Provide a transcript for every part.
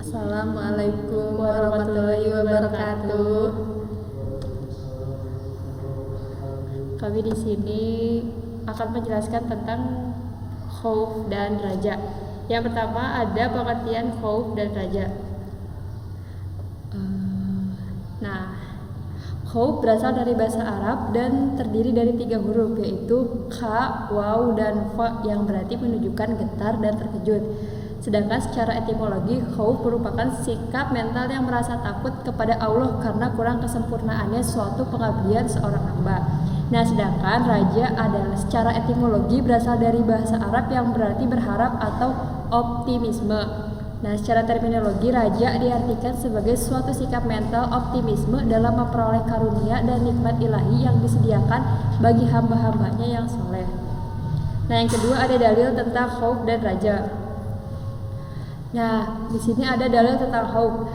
Assalamualaikum warahmatullahi wabarakatuh. Kami di sini akan menjelaskan tentang khauf dan raja. Yang pertama ada pengertian khauf dan raja. Khauf berasal dari bahasa Arab dan terdiri dari 3 huruf, yaitu kha, waw, dan fa yang berarti menunjukkan getar dan terkejut. Sedangkan secara etimologi, khauf merupakan sikap mental yang merasa takut kepada Allah karena kurang kesempurnaannya suatu pengabdian seorang hamba. Nah, sedangkan raja adalah secara etimologi berasal dari bahasa Arab yang berarti berharap atau optimisme. Nah, secara terminologi, raja diartikan sebagai suatu sikap mental optimisme dalam memperoleh karunia dan nikmat ilahi yang disediakan bagi hamba-hambanya yang soleh. Nah, yang kedua ada dalil tentang khauf dan raja. Nah, di sini ada dalil tentang khauf.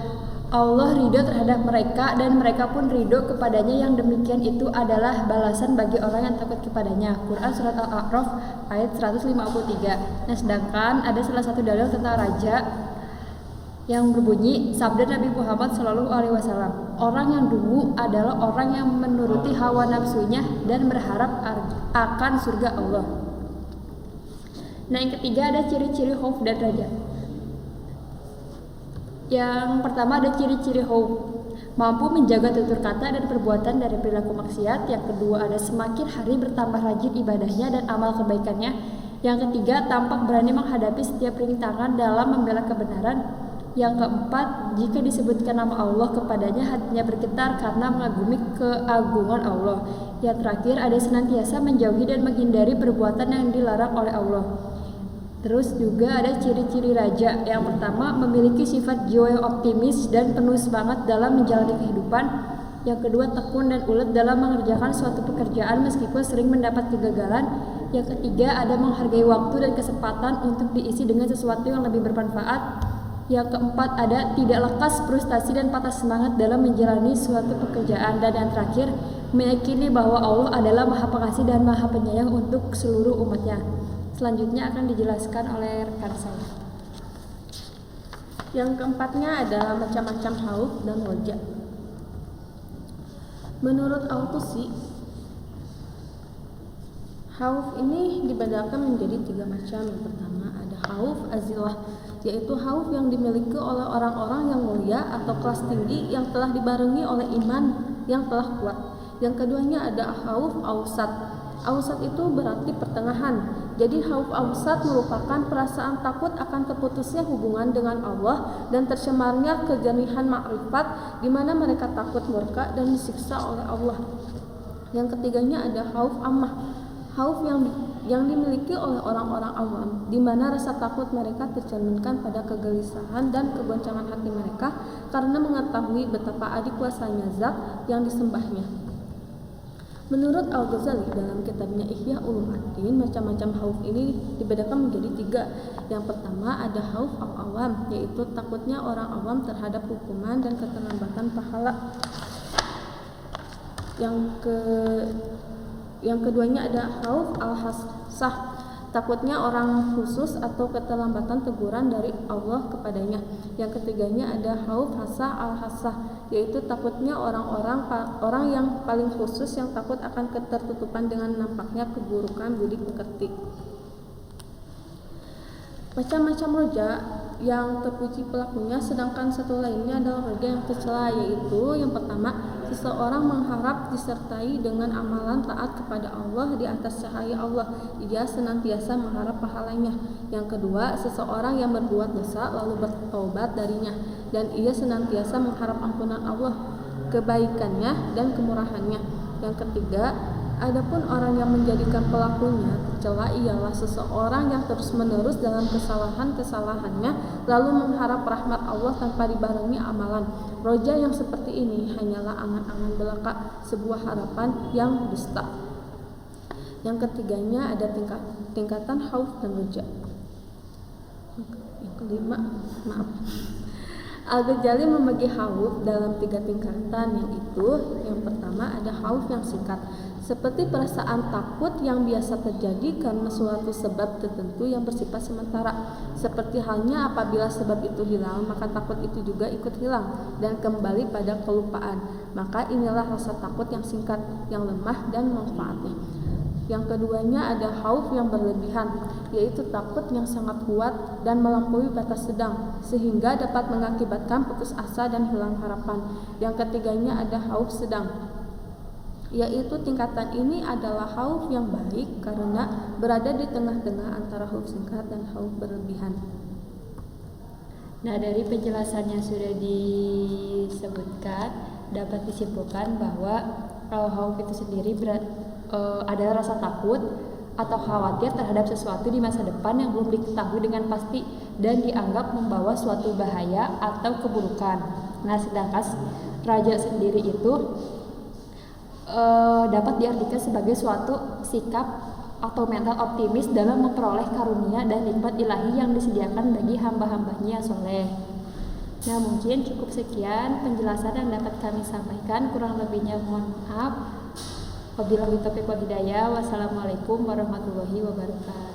Allah ridho terhadap mereka dan mereka pun ridho kepadanya, yang demikian itu adalah balasan bagi orang yang takut kepadanya. Quran Surat Al-A'raf ayat 153. Nah, sedangkan ada salah satu dalil tentang raja yang berbunyi sabda Nabi Muhammad SAW, orang yang dungu adalah orang yang menuruti hawa nafsunya dan berharap akan surga Allah. Nah, yang ketiga ada ciri-ciri khauf dan raja. Yang pertama ada ciri-ciri khauf, mampu menjaga tutur kata dan perbuatan dari perilaku maksiat. Yang kedua ada semakin hari bertambah rajin ibadahnya dan amal kebaikannya. Yang ketiga tampak berani menghadapi setiap rintangan dalam membela kebenaran. Yang keempat, jika disebutkan nama Allah kepadanya hatinya bergetar karena mengagumi keagungan Allah. Yang terakhir ada senantiasa menjauhi dan menghindari perbuatan yang dilarang oleh Allah. Terus juga ada ciri-ciri raja. Yang pertama, memiliki sifat jiwa yang optimis dan penuh semangat dalam menjalani kehidupan. Yang kedua, tekun dan ulet dalam mengerjakan suatu pekerjaan meskipun sering mendapat kegagalan. Yang ketiga, ada menghargai waktu dan kesempatan untuk diisi dengan sesuatu yang lebih bermanfaat. Yang keempat ada tidak lekas frustasi dan patah semangat dalam menjalani suatu pekerjaan. Dan yang terakhir, meyakini bahwa Allah adalah Maha Pengasih dan Maha Penyayang untuk seluruh umatnya. Selanjutnya akan dijelaskan oleh rekan saya. Yang keempatnya ada macam-macam khauf dan raja. Menurut Al-Tusi, khauf ini dibedakan menjadi 3 macam. Yang pertama ada khauf azilah, yaitu khauf yang dimiliki oleh orang-orang yang mulia atau kelas tinggi yang telah dibarengi oleh iman yang telah kuat. Yang keduanya ada khauf awsat. Awsat itu berarti pertengahan. Jadi khauf awsat merupakan perasaan takut akan terputusnya hubungan dengan Allah dan tercemarnya kejernihan makrifat, di mana mereka takut murka dan disiksa oleh Allah. Yang ketiganya ada khauf ammah. Khauf yang dimiliki oleh orang-orang awam, di mana rasa takut mereka tercerminkan pada kegelisahan dan kegoncangan hati mereka karena mengetahui betapa adikuasanya zat yang disembahnya. Menurut Al-Ghazali dalam kitabnya Ihya Ulumuddin, macam-macam khauf ini dibedakan menjadi 3. Yang pertama ada khauf al-awam, yaitu takutnya orang awam terhadap hukuman dan keterlambatan pahala. Yang keduanya ada khauf al-hassah, takutnya orang khusus atau keterlambatan teguran dari Allah kepadanya. Yang ketiganya ada khauf hasa al-hassah, yaitu takutnya orang yang paling khusus yang takut akan ketertutupan dengan nampaknya keburukan budi pekerti. Macam-macam roja yang terpuji pelakunya, sedangkan satu lainnya adalah roja yang tercela, yaitu yang pertama, seseorang mengharap disertai dengan amalan taat kepada Allah di atas cahaya Allah. Ia senantiasa mengharap pahalanya. Yang kedua, seseorang yang berbuat dosa lalu bertaubat darinya, dan ia senantiasa mengharap ampunan Allah, kebaikannya dan kemurahannya. Yang ketiga, adapun orang yang menjadikan pelakunya tercela ialah seseorang yang terus-menerus dalam kesalahannya lalu mengharap rahmat Allah tanpa dibarengi amalan. Roja yang seperti ini hanyalah angan-angan belaka, sebuah harapan yang dusta. Yang ketiganya ada tingkatan khauf dan roja. Yang kelima, Al-Ghazali membagi khauf dalam 3 tingkatan, yaitu yang pertama ada khauf yang singkat. seperti perasaan takut yang biasa terjadi karena suatu sebab tertentu yang bersifat sementara. Seperti halnya apabila sebab itu hilang, maka takut itu juga ikut hilang dan kembali pada kelupaan. Maka inilah rasa takut yang singkat, yang lemah dan manfaatnya. Yang keduanya ada khauf yang berlebihan, yaitu takut yang sangat kuat dan melampaui batas sedang, sehingga dapat mengakibatkan putus asa dan hilang harapan. Yang ketiganya ada khauf sedang, yaitu tingkatan ini adalah khauf yang baik karena berada di tengah-tengah antara khauf singkat dan khauf berlebihan. Nah, dari penjelasan yang sudah disebutkan dapat disimpulkan bahwa khauf itu sendiri adalah rasa takut atau khawatir terhadap sesuatu di masa depan yang belum diketahui dengan pasti dan dianggap membawa suatu bahaya atau keburukan. Nah, sedangkan raja sendiri itu dapat diartikan sebagai suatu sikap atau mental optimis dalam memperoleh karunia dan nikmat ilahi yang disediakan bagi hamba-hambanya yang soleh. Nah, mungkin cukup sekian penjelasan yang dapat kami sampaikan, kurang lebihnya mohon maaf. Wabillahi taufiq wal hidayah. Wassalamualaikum warahmatullahi wabarakatuh.